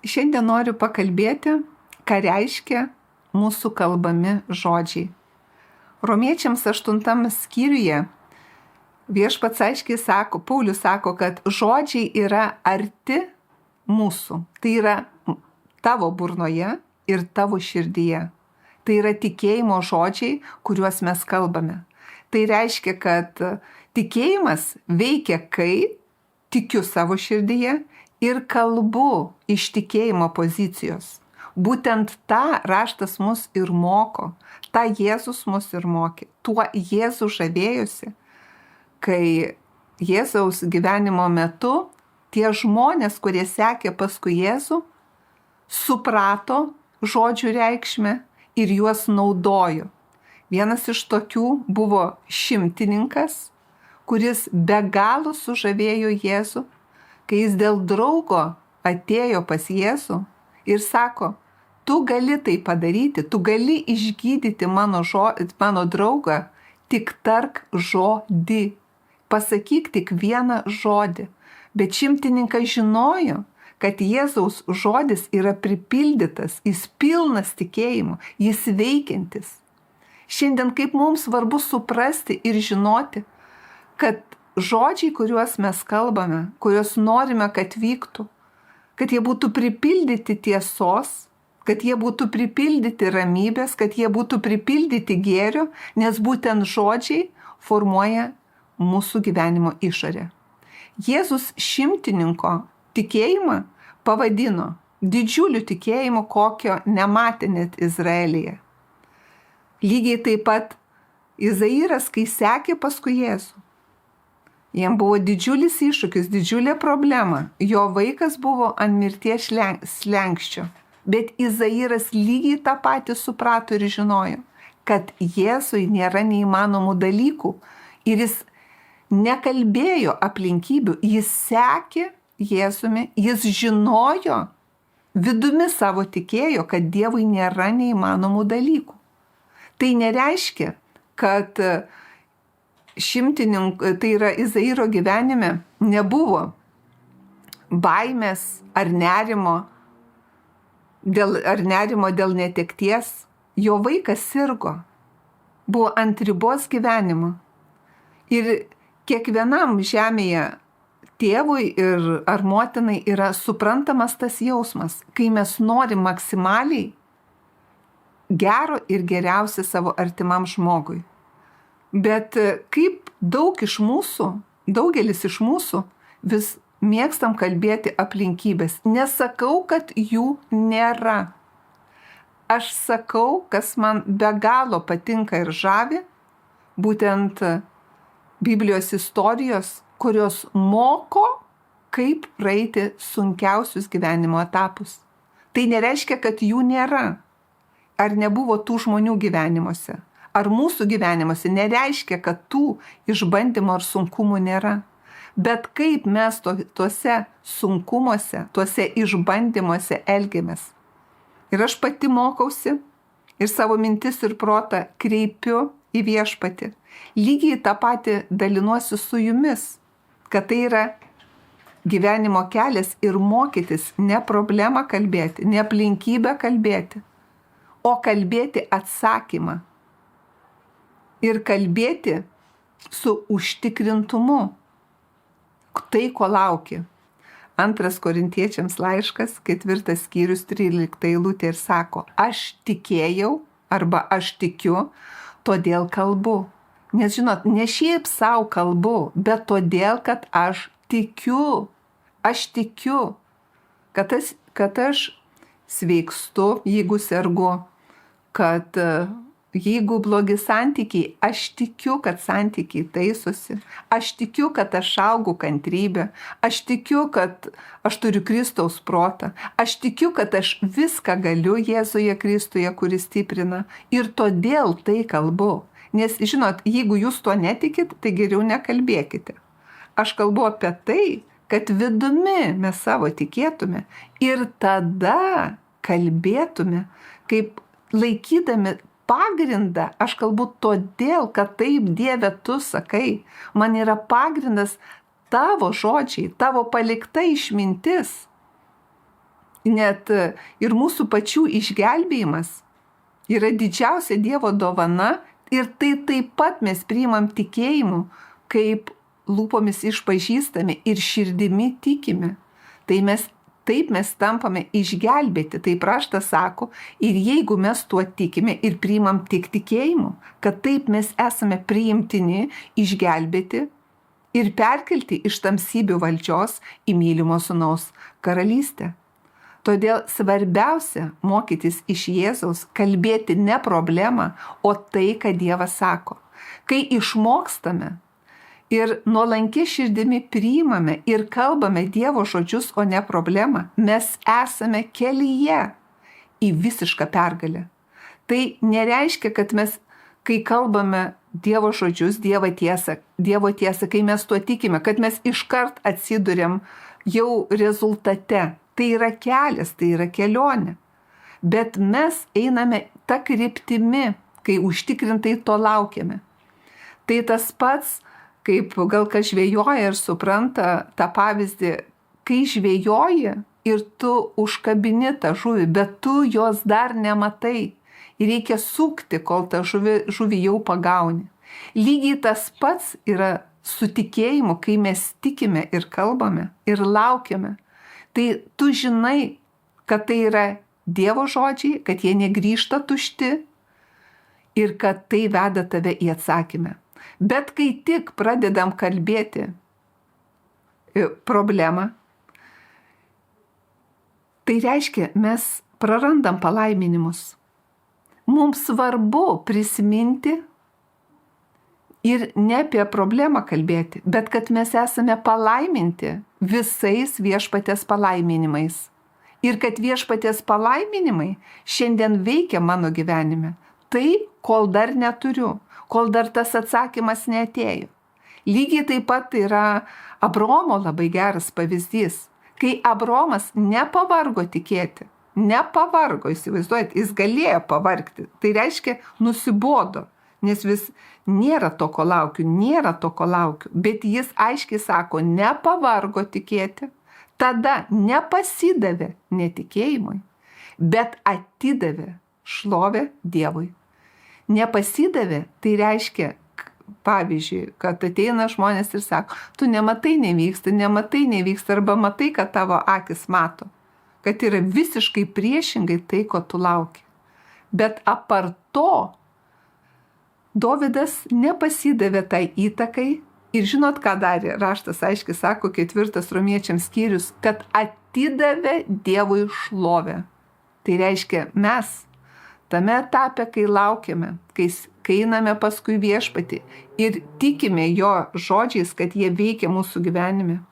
Šiandien noriu pakalbėti, ką reiškia mūsų kalbami žodžiai. Romiečiams 8 skyriuje viešpats aiškiai sako, Paulius sako, kad žodžiai yra arti mūsų. Tai yra tavo burnoje ir tavo širdyje. Tai yra tikėjimo žodžiai, kuriuos mes kalbame. Tai reiškia, kad tikėjimas veikia, kai tikiu savo širdyje ir kalbu iš tikėjimo pozicijos. Būtent tą raštas mus ir moko, tą Jėzus mus ir mokė. Tuo Jėzus žavėjosi, kai Jėzaus gyvenimo metu tie žmonės, kurie sekė paskui Jėzų, suprato žodžių reikšmę ir juos naudojo. Vienas iš tokių buvo šimtininkas, kuris be galo sužavėjo Jėzų, kai jis dėl draugo atėjo pas Jėzų ir sako, tu gali tai padaryti, tu gali išgydyti mano draugą, tik tark žodį, pasakyk tik vieną žodį. Bet šimtininkas žinojo, kad Jėzaus žodis yra pripildytas, jis pilnas tikėjimo, jis veikiantis. Šiandien kaip mums svarbu suprasti ir žinoti, kad žodžiai, kuriuos mes kalbame, kuriuos norime, kad vyktų, kad jie būtų pripildyti tiesos, kad jie būtų pripildyti ramybės, kad jie būtų pripildyti gėrio, nes būtent žodžiai formuoja mūsų gyvenimo išorę. Jėzus šimtininko tikėjimą pavadino didžiuliu tikėjimu, kokio nematė net Izraelyje. Lygiai taip pat Izairas, kai sekė paskui Jėzų, jam buvo didžiulis iššūkis, didžiulė problema. Jo vaikas buvo ant mirties slenksčio. Bet Izairas lygiai tą patį suprato ir žinojo, kad Jėzui nėra neįmanomų dalykų. Ir jis nekalbėjo aplinkybių, jis sekė Jėzumi, jis žinojo, vidumi savo tikėjo, kad Dievui nėra neįmanomų dalykų. Tai nereiškia, kad tai yra Izairo gyvenime nebuvo baimės ar nerimo dėl netekties. Jo vaikas sirgo, buvo ant ribos gyvenimo. Ir kiekvienam žemėje tėvui ar motinai yra suprantamas tas jausmas, kai mes norim maksimaliai gero ir geriausia savo artimam žmogui. Bet kaip daugelis iš mūsų vis mėgstam kalbėti aplinkybės. Nesakau, kad jų nėra. Aš sakau, kas man be galo patinka ir žavi, būtent Biblijos istorijos, kurios moko, kaip praeiti sunkiausius gyvenimo etapus. Tai nereiškia, kad jų nėra. Ar nebuvo tų žmonių gyvenimuose? Ar mūsų gyvenimuose nereiškia, kad tų išbandymų ar sunkumų nėra? Bet kaip mes tuose sunkumuose, tuose išbandymuose elgiamės. Ir aš pati mokausi ir savo mintis ir protą kreipiu į viešpatį. Lygiai tą patį dalinuosi su jumis, kad tai yra gyvenimo kelias ir mokytis ne problemą kalbėti, ne aplinkybę kalbėti, o kalbėti atsakymą. Ir kalbėti su užtikrintumu. Tai, ko lauki. 2 Korintiečiams laiškas, 4 skyrius, 13 eilutė ir sako, aš tikėjau arba aš tikiu, todėl kalbu. Nes žinot, ne šiaip savo kalbu, bet todėl, kad aš tikiu. Aš tikiu, kad aš sveikstu, jeigu sergu, kad jeigu blogi santykiai, aš tikiu, kad santykiai taisosi. Aš tikiu, kad aš augu kantrybę. Aš tikiu, kad aš turiu Kristaus protą. Aš tikiu, kad aš viską galiu Jėzuje Kristuje, kuris stiprina. Ir todėl tai kalbu. Nes, žinot, jeigu jūs to netikit, tai geriau nekalbėkite. Aš kalbu apie tai, kad vidumi mes savo tikėtume ir tada kalbėtume, kaip laikydami pagrindą, aš kalbu todėl, kad taip, Dieve, tu sakai, man yra pagrindas tavo žodžiai, tavo palikta išmintis. net ir mūsų pačių išgelbėjimas yra didžiausia Dievo dovana ir tai taip pat mes priimam tikėjimu, kaip lūpomis išpažįstame ir širdimi tikime. Taip mes tampame išgelbėti, taip raštas sako, ir jeigu mes tuo tikime ir priimam tik tikėjimu, kad taip mes esame priimtini, išgelbėti ir perkelti iš tamsybių valdžios į mylimo sūnaus karalystę. Todėl svarbiausia mokytis iš Jėzaus, kalbėti ne problemą, o tai, ką Dievas sako. Kai išmokstame ir nuolankia širdimi priimame ir kalbame Dievo žodžius, o ne problemą, mes esame kelyje į visišką pergalę. Tai nereiškia, kad mes, kai kalbame Dievo žodžius, Dievo tiesą, kai mes tuo tikime, kad mes iškart atsiduriam jau rezultate. Tai yra kelias, tai yra kelionė. Bet mes einame tą kryptimi, kai užtikrintai to laukiame. Tai tas pats, kaip gal kas žvejoja ir supranta tą pavyzdį, kai žvejoji ir tu užkabini tą žuvį, bet tu jos dar nematai. Ir reikia sukti, kol tą žuvį jau pagauni. Lygiai tas pats yra su tikėjimu, kai mes tikime ir kalbame ir laukiame. Tai tu žinai, kad tai yra Dievo žodžiai, kad jie negrįžta tušti ir kad tai veda tave į atsakymą. Bet kai tik pradedam kalbėti problemą, tai reiškia, mes prarandam palaiminimus. Mums svarbu prisiminti ir ne apie problemą kalbėti, bet kad mes esame palaiminti visais viešpaties palaiminimais. Ir kad viešpaties palaiminimai šiandien veikia mano gyvenime. Tai, kol dar neturiu, kol dar tas atsakymas neatėjo. Lygiai taip pat yra Abraomo labai geras pavyzdys. Kai Abraomas nepavargo tikėti, įsivaizduojat, jis galėjo pavargti. Tai reiškia, nusibodo. Nes vis nėra to, ko laukiu, bet jis aiškiai sako, nepavargo tikėti, tada nepasidavė netikėjimui, bet atidavė šlovę Dievui. Nepasidavė, tai reiškia, pavyzdžiui, kad ateina žmonės ir sako, tu nematai nevyksta, arba matai, kad tavo akis mato, kad yra visiškai priešingai tai, ko tu lauki. Bet apart to, Dovydas nepasidavė tai įtakai ir žinot, ką darė? Raštas aiškiai sako, 4 Romiečiams skyrius, kad atidavė Dievui šlovę. Tai reiškia, mes tame etape, kai laukiame, kai einame paskui viešpatį ir tikime jo žodžiais, kad jie veikia mūsų gyvenime,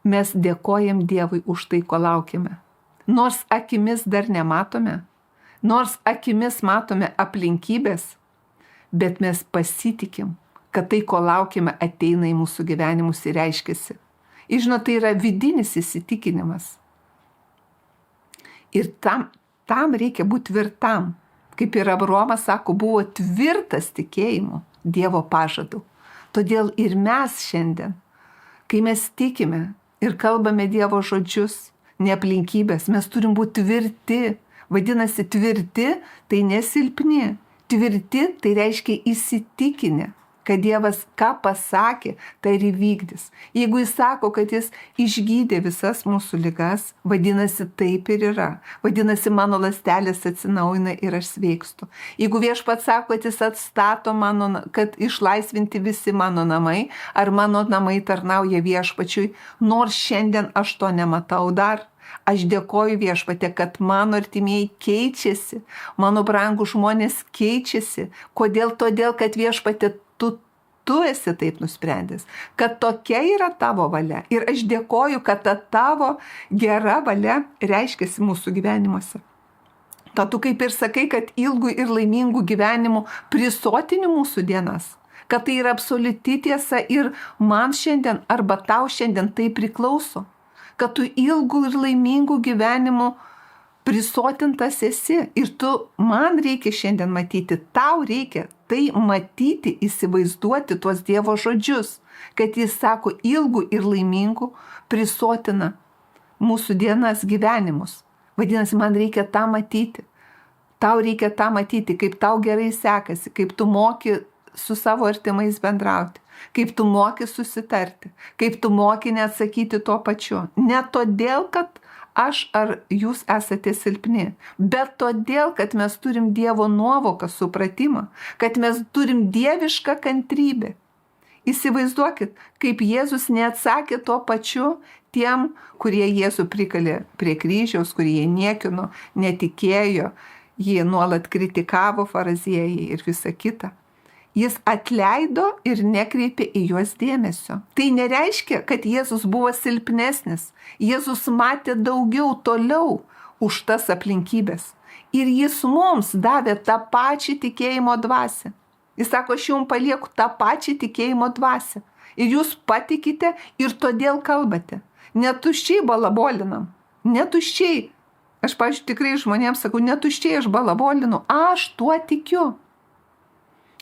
mes dėkojam Dievui už tai, ko laukiame. Nors akimis dar nematome, nors akimis matome aplinkybės, bet mes pasitikim, kad tai, ko laukime, ateina į mūsų gyvenimus ir reiškiasi. Ir žinot, tai yra vidinis įsitikinimas. Ir tam reikia būti tvirtam. Kaip ir Abraomas sako, buvo tvirtas tikėjimu Dievo pažadu. Todėl ir mes šiandien, kai mes tikime ir kalbame Dievo žodžius, ne aplinkybės, mes turim būti tvirti. Vadinasi, tvirti tai nesilpni. Tvirti tai reiškia įsitikinę, kad Dievas ką pasakė, tai ir įvykdys. Jeigu jis sako, kad jis išgydė visas mūsų ligas, vadinasi, taip ir yra. Vadinasi, mano ląstelės atsinaujina ir aš sveikstu. Jeigu viešpats sako, kad jis atstato kad išlaisvinti visi mano namai, ar mano namai tarnauja viešpačiui, nors šiandien aš to nematau dar. Aš dėkoju viešpatė, kad mano artimieji keičiasi, mano brangų žmonės keičiasi. Kodėl? Todėl, kad viešpatė tu esi taip nusprendęs, kad tokia yra tavo valia. Ir aš dėkoju, kad ta tavo gera valia reiškiasi mūsų gyvenimuose. Tad tu kaip ir sakai, kad ilgų ir laimingų gyvenimų prisotini mūsų dienas. Kad tai yra absoliuti tiesa ir man šiandien arba tau šiandien tai priklauso. Kad tu ilgų ir laimingų gyvenimų prisotintas esi. Ir man reikia šiandien matyti, tau reikia tai matyti, įsivaizduoti tuos Dievo žodžius, kad jis sako ilgų ir laimingų prisotina mūsų dienas, gyvenimus. Vadinasi, man reikia tą matyti. Tau reikia tą matyti, kaip tau gerai sekasi, kaip tu moki su savo artimais bendrauti, kaip tu moki susitarti, kaip tu moki neatsakyti tuo pačiu. Ne todėl, kad aš ar jūs esate silpni, bet todėl, kad mes turim Dievo nuovoką, supratimą, kad mes turim dievišką kantrybę. Įsivaizduokit, kaip Jėzus neatsakė tuo pačiu tiem, kurie Jėzų prikalė prie kryžiaus, kurie jį niekino, netikėjo, jį nuolat kritikavo fariziejai ir visa kita. Jis atleido ir nekreipė į juos dėmesio. Tai nereiškia, kad Jėzus buvo silpnesnis. Jėzus matė daugiau, toliau už tas aplinkybės. Ir jis mums davė tą pačią tikėjimo dvasią. Jis sako, aš jums palieku tą pačią tikėjimo dvasią. Ir jūs patikite ir todėl kalbate. Netuščiai balabolinam. Netuščiai. Aš, pavyzdžiui, tikrai žmonėms sakau, netuščiai aš balabolinu. Aš tuo tikiu.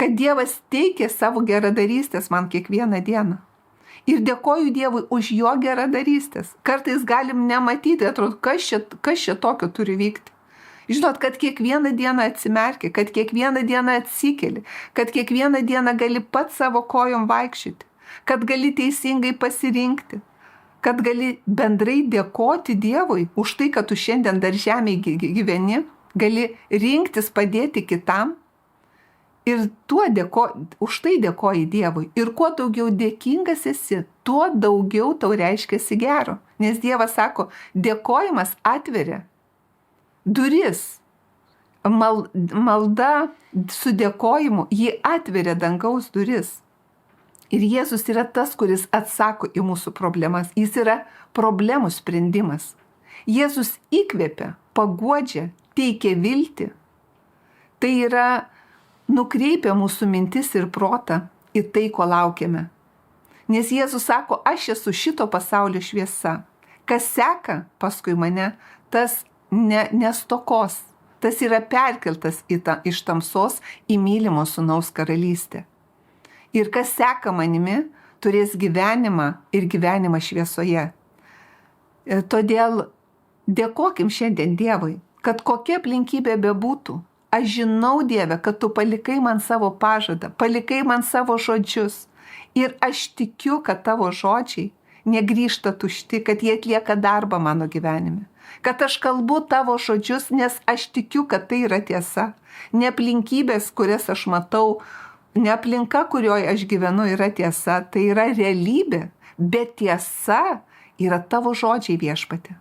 Kad Dievas teikia savo geradarystės man kiekvieną dieną. Ir dėkoju Dievui už jo geradarystės. Kartais galim nematyti, atrodo, kas čia tokio turi vykti. Žinot, kad kiekvieną dieną atsimerki, kad kiekvieną dieną atsikeli, kad kiekvieną dieną gali pats savo kojom vaikščioti, kad gali teisingai pasirinkti, kad gali bendrai dėkoti Dievui už tai, kad tu šiandien dar žemėje gyveni, gali rinktis padėti kitam. Ir už tai dėkoji Dievui. Ir kuo daugiau dėkingas esi, tuo daugiau tau reiškiasi gero. Nes Dievas sako, dėkojimas atveria duris. Malda su dėkojimu, ji atveria dangaus duris. Ir Jėzus yra tas, kuris atsako į mūsų problemas. Jis yra problemų sprendimas. Jėzus įkvepia, paguodžia, teikia viltį. Tai yra nukreipia mūsų mintis ir protą į tai, ko laukiame. Nes Jėzus sako, aš esu šito pasaulio šviesa. Kas seka paskui mane, tas nestokos. Tas yra perkeltas iš tamsos į mylimo sūnaus karalystę. Ir kas seka manimi, turės gyvenimą ir gyvenimą šviesoje. Todėl dėkokim šiandien Dievui, kad kokia aplinkybė bebūtų. Aš žinau, Dieve, kad tu palikai man savo pažadą, palikai man savo žodžius. Ir aš tikiu, kad tavo žodžiai negrįžta tušti, kad jie atlieka darbą mano gyvenime. Kad aš kalbu tavo žodžius, nes aš tikiu, kad tai yra tiesa. Ne aplinkybės, kurias aš matau, ne aplinka, kurioje aš gyvenu, yra tiesa. Tai yra realybė, bet tiesa yra tavo žodžiai, Viešpatie.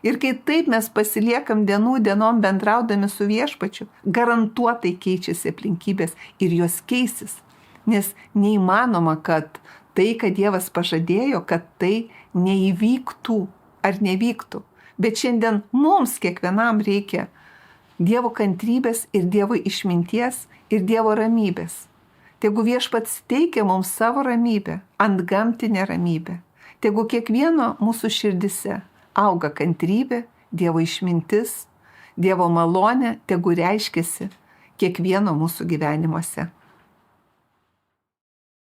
Ir kai taip mes pasiliekam dienom bendraudami su Viešpačiu, garantuotai keičiasi aplinkybės ir jos keisis. Nes neįmanoma, kad tai, kad Dievas pažadėjo, kad tai neįvyktų ar nevyktų. Bet šiandien mums kiekvienam reikia Dievo kantrybės ir Dievo išminties ir Dievo ramybės. Tegu Viešpats teikia mums savo ramybę, antgamtinę ramybę. Tegu kiekvieno mūsų širdise auga kantrybė, Dievo išmintis, Dievo malonė, tegu reiškiasi kiekvieno mūsų gyvenimuose.